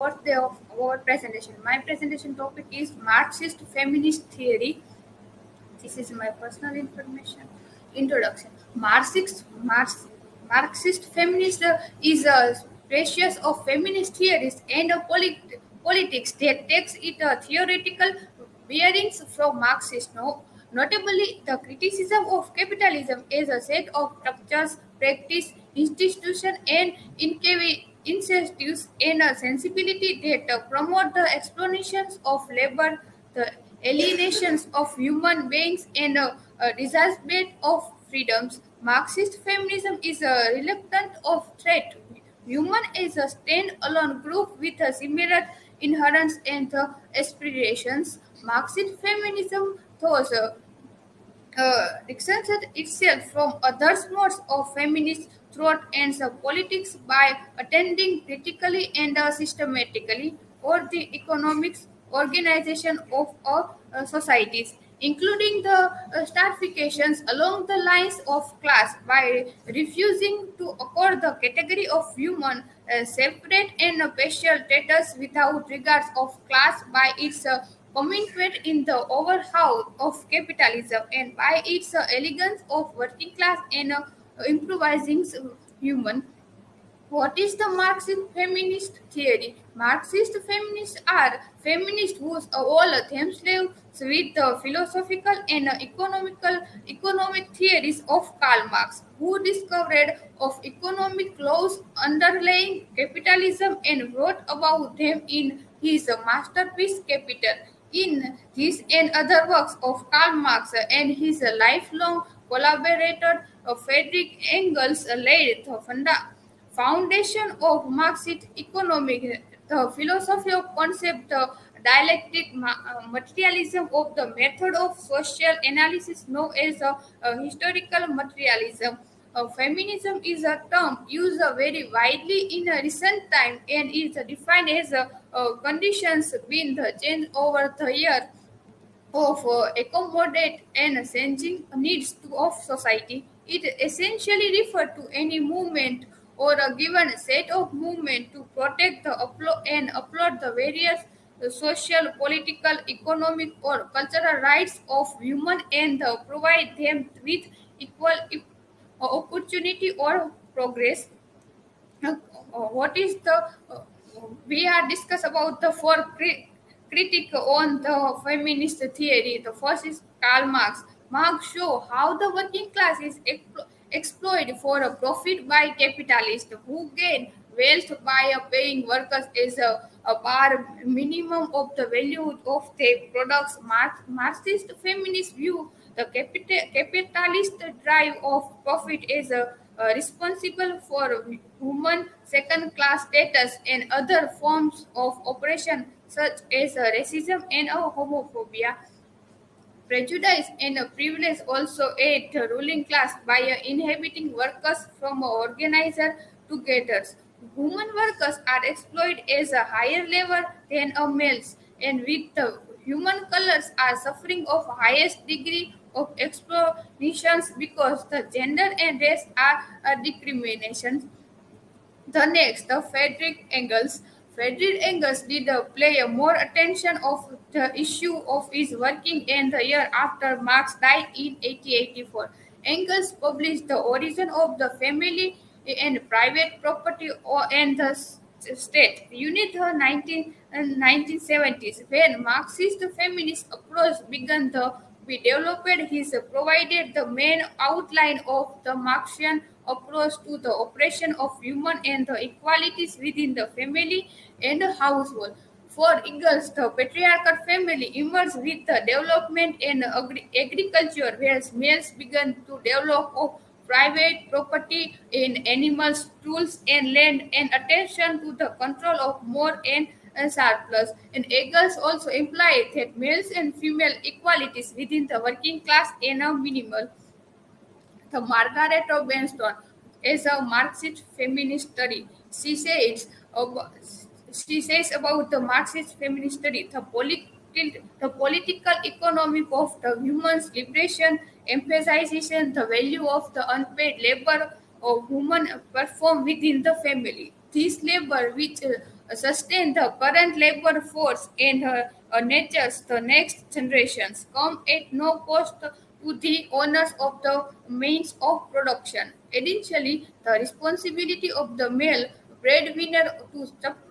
first day of our presentation. My presentation topic is Marxist Feminist Theory. This is my personal information. Introduction. Marxist feminist is a precious of feminist theories and politics that takes it theoretical bearings from Marxist. No, notably, the criticism of capitalism as a set of structures, practice, institution, and incentives and a sensibility that promote the exploitations of labor, the alienations of human beings, and disrespect of freedoms. Marxist feminism is a reluctant of threat. Human is a stand-alone group with a similar inherent and aspirations. Marxist feminism thus distances itself from other modes of feminist thought and politics by attending critically and systematically or the economics organization of societies, including the stratifications along the lines of class by refusing to accord the category of human separate and special status without regards of class by its commitment in the overhaul of capitalism and by its elegance of working class and improvising human. What is the Marxist feminist theory? Marxist feminists are feminists who all themselves with the philosophical and economic theories of Karl Marx, who discovered of economic laws underlying capitalism and wrote about them in his masterpiece Capital. In this and other works of Karl Marx and his lifelong collaborator Friedrich Engels laid the foundation of Marxist economic, the philosophy of concept, the dialectic materialism of the method of social analysis known as historical materialism. Feminism is a term used very widely in a recent time and is defined as conditions being the change over the year of accommodate and changing needs of society. It essentially refers to any movement or a given set of movement to protect the and uphold the various social, political, economic, or cultural rights of human and provide them with equal opportunity or progress. What is the we are discuss about the four critic on the feminist theory. The first is Karl Marx. Marx show how the working class is exploited for a profit by capitalists who gain wealth by paying workers as a bar minimum of the value of their products. Marxist feminists view the capitalist drive of profit as responsible for human second class status and other forms of oppression such as racism and homophobia. Prejudice and privilege also aid the ruling class by inhibiting workers from organizer to gators. Women workers are exploited as a higher level than a males, and with the human colors are suffering of highest degree of exploitations because the gender and race are discriminations. The next, the Friedrich Engels. Friedrich Engels did play a more attention of the issue of his working in the year after Marx died in 1884. Engels published the origin of the family and private property and the state. Unit the 1970s, when Marxist feminist approach began to be developed, he provided the main outline of the Marxian approach to the operation of human and the equalities within the family and the household. For Engels, the patriarchal family emerged with the development in agriculture, where males began to develop of private property in animals, tools, and land, and attention to the control of more and surplus. And Engels also implied that males and female equalities within the working class and a minimal. The Margaret of Benstone is a Marxist feminist study. She says about the Marxist feminist study, the political economy of the women's liberation emphasizes the value of the unpaid labor of women performed within the family. This labor, which sustain the current labor force and nurtures the next generations come at no cost to the owners of the means of production. Additionally, the responsibility of the male breadwinner to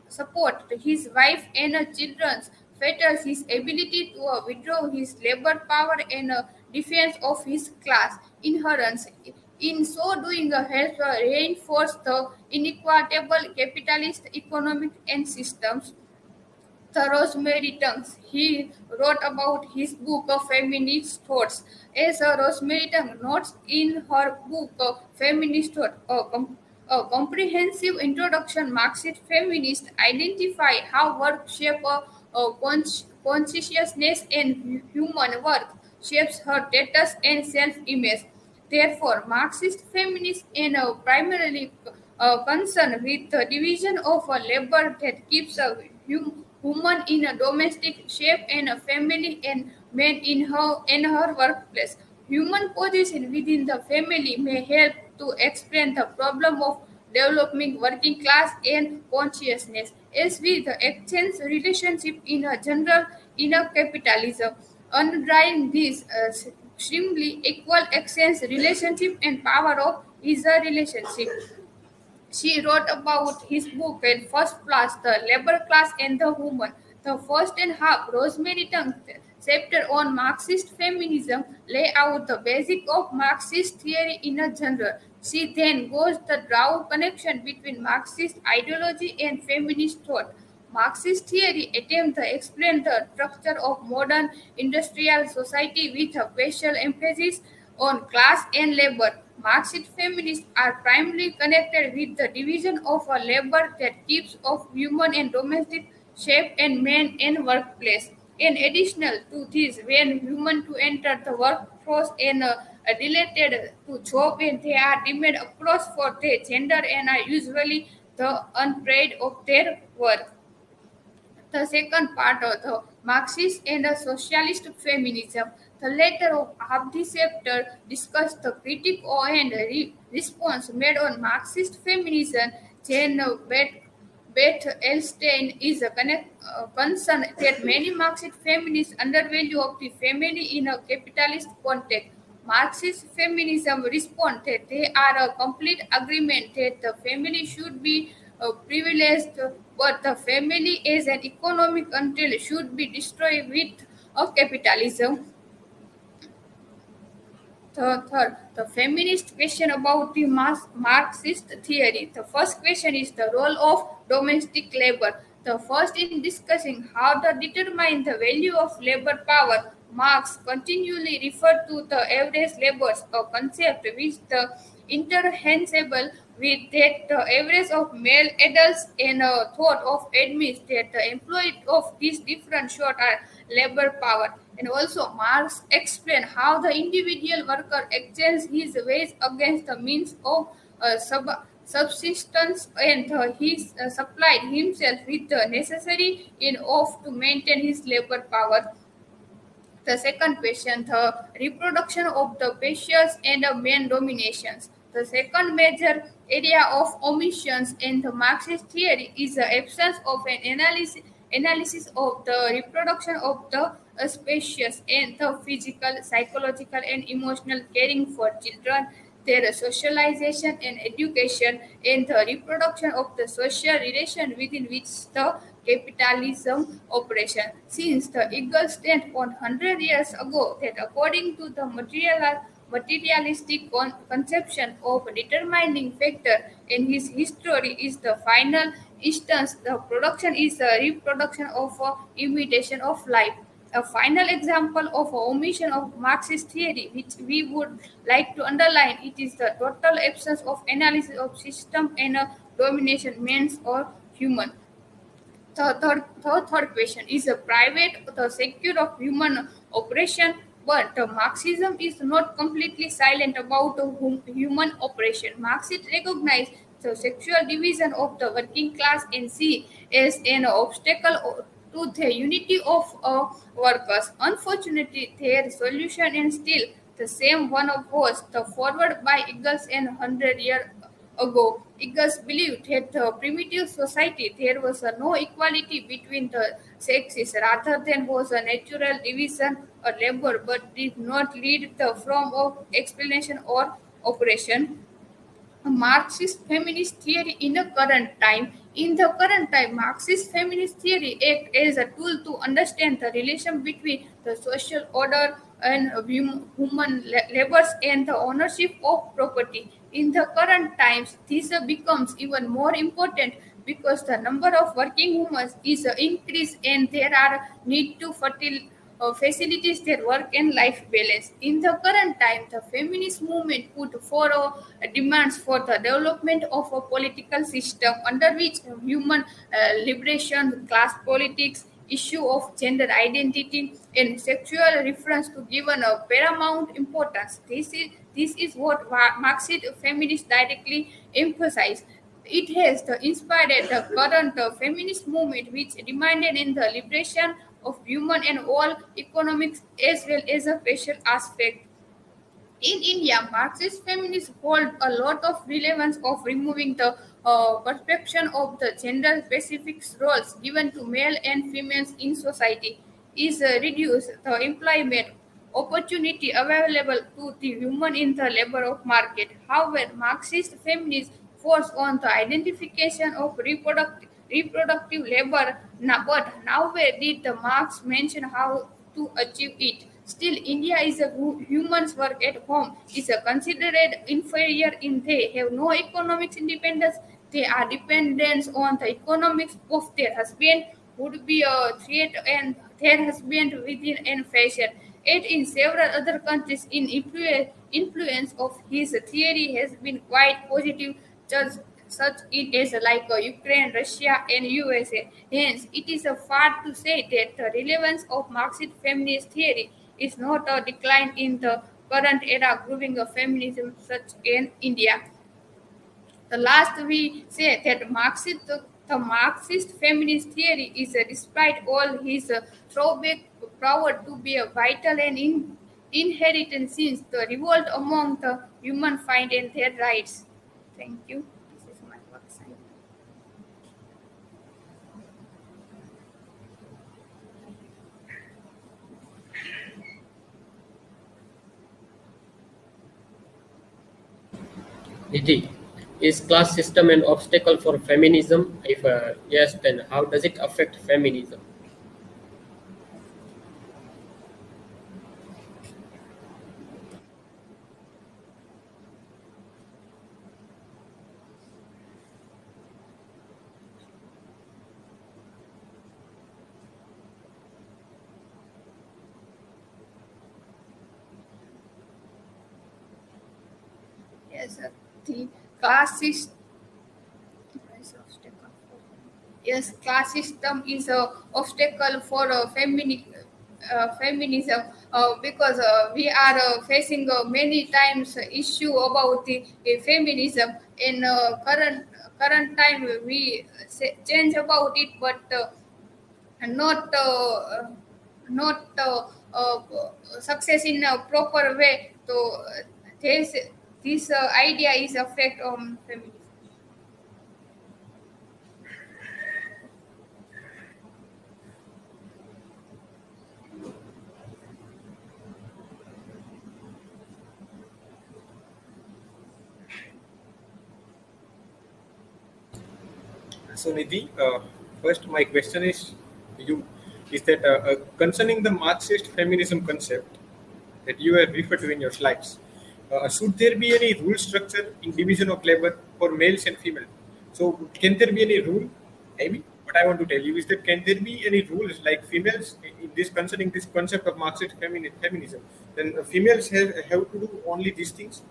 support his wife and children fetters his ability to withdraw his labor power and defense of his class inherence. In so doing, helps reinforce the inequitable capitalist economic and systems the Rosemary Tongues. He wrote about his book of feminist thoughts. As Rosemary Tongue notes in her book Feminist Thought, a comprehensive introduction, Marxist feminists identify how work shapes consciousness and human work shapes her status and self-image. Therefore, Marxist feminists are primarily concerned with the division of labor that keeps a woman in a domestic shape and a family and man in her workplace. Human position within the family may help to explain the problem of developing working class and consciousness, as with the exchange relationship in a general in a capitalism. Underlying this extremely equal exchange relationship and power of is a relationship. She wrote about his book in first class, The Labor Class and the Woman. The first and half, Rosemary Tongue's chapter on Marxist feminism, lay out the basic of Marxist theory in a genre. She then goes to draw connection between Marxist ideology and feminist thought. Marxist theory attempts to explain the structure of modern industrial society with a special emphasis on class and labor. Marxist feminists are primarily connected with the division of a labor that keeps of human and domestic shape and men and workplace. In addition to this, when women to enter the workforce and are related to job and they are deemed across for their gender and are usually the unpaid of their work. The second part of the Marxist and the socialist feminism. The latter of the chapter discussed the critique and response made on Marxist feminism. Jane Beth Elstein is concerned that many Marxist feminists undervalue of the family in a capitalist context. Marxist feminism responds that they are a complete agreement that the family should be privileged, but the family as an economic until should be destroyed with of capitalism. The feminist question about the Marxist theory. The first question is the role of domestic labor. The first in discussing how to determine the value of labor power, Marx continually referred to the average labor, a concept which the interchangeable with that the average of male adults and thought of admits that the employed of these different sort are labor power. And also Marx explained how the individual worker exchanges his wage against the means of subsistence and he supplied himself with the necessary in order to maintain his labor power. The second question, the reproduction of the species and the main dominations. The second major area of omissions in the Marxist theory is the absence of an analysis of the reproduction of the species and the physical, psychological, and emotional caring for children, their socialization and education, and the reproduction of the social relation within which the capitalism operation. Since the eagle stand 100 years ago that according to the materialistic conception of determining factor in his history is the final instance, the production is a reproduction of a imitation of life. A final example of a omission of Marxist theory, which we would like to underline, it is the total absence of analysis of system and domination, means or human. The third question is a private, the secure of human operation, but Marxism is not completely silent about the human operation. Marxists recognize the sexual division of the working class and see as an obstacle to the unity of workers. Unfortunately, their solution is still the same one of was the forward by Eagles and 100 years ago, Eggers believed that the primitive society there was no equality between the sexes rather than was a natural division or labor, but did not lead the form of explanation or operation. A Marxist feminist theory in the current time. In the current time, Marxist feminist theory acts as a tool to understand the relation between the social order and human labors and the ownership of property. In the current times, this becomes even more important because the number of working women is increased and there are need to facilitates their work and life balance. In the current time, the feminist movement put forward demands for the development of a political system under which human liberation, class politics, issue of gender identity, and sexual reference to given a paramount importance. This is what Marxist feminists directly emphasize. It has inspired the current feminist movement, which demanded in the liberation of human and all economics as well as a special aspect. In India, Marxist feminists hold a lot of relevance of removing the perception of the gender-specific roles given to male and females in society is reduced the employment opportunity available to the women in the labor of market. However, Marxist feminists force on the identification of reproductive labor, but nowhere did the Marx mention how to achieve it. Still, India is a humans work at home is a considered inferior in they have no economic independence. They are dependent on the economics of their husband would be a threat and their husband within and fashion. Yet in several other countries, in influence of his theory has been quite positive, such it as like Ukraine, Russia, and USA. Hence, it is a far to say that the relevance of Marxist feminist theory is not a decline in the current era growing of feminism such in India. The last we say that the Marxist feminist theory is, despite all his throwback, proud to be a vital and inherent since the revolt among the human find and their rights. Thank you. This is my work side. Nidhi, is class system an obstacle for feminism? If yes, then how does it affect feminism? Yes, the class system. Yes, class system is a obstacle for feminism because we are facing many times issue about the feminism in current time we change about it, but not not success in a proper way. So this this idea is effect on feminism. So Nidhi, first my question is you is that concerning the Marxist feminism concept that you have referred to in your slides, should there be any rule structure in division of labor for males and females? So can there be any rule? I mean, what I want to tell you is that can there be any rules like females in this concerning this concept of Marxist feminism? Then females have to do only these things,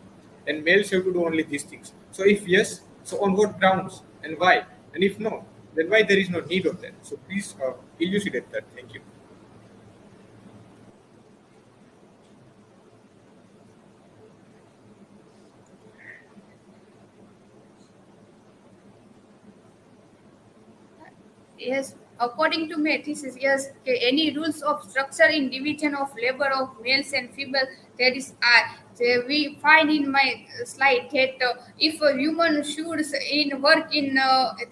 and males have to do only these things. So if yes, so on what grounds and why? And if no, then why there is no need of that? So please elucidate that. Thank you. Yes, according to my thesis, yes, okay, any rules of structure in division of labor of males and female, that is, we find in my slide that if a human should in work in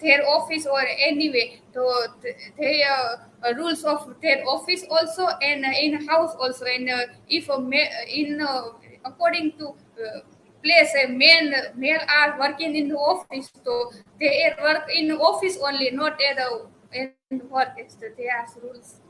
their office or anyway, so they rules of their office also and in house also, and if a in according to place a male are working in the office, so they work in office only, not at the in work. They are rules.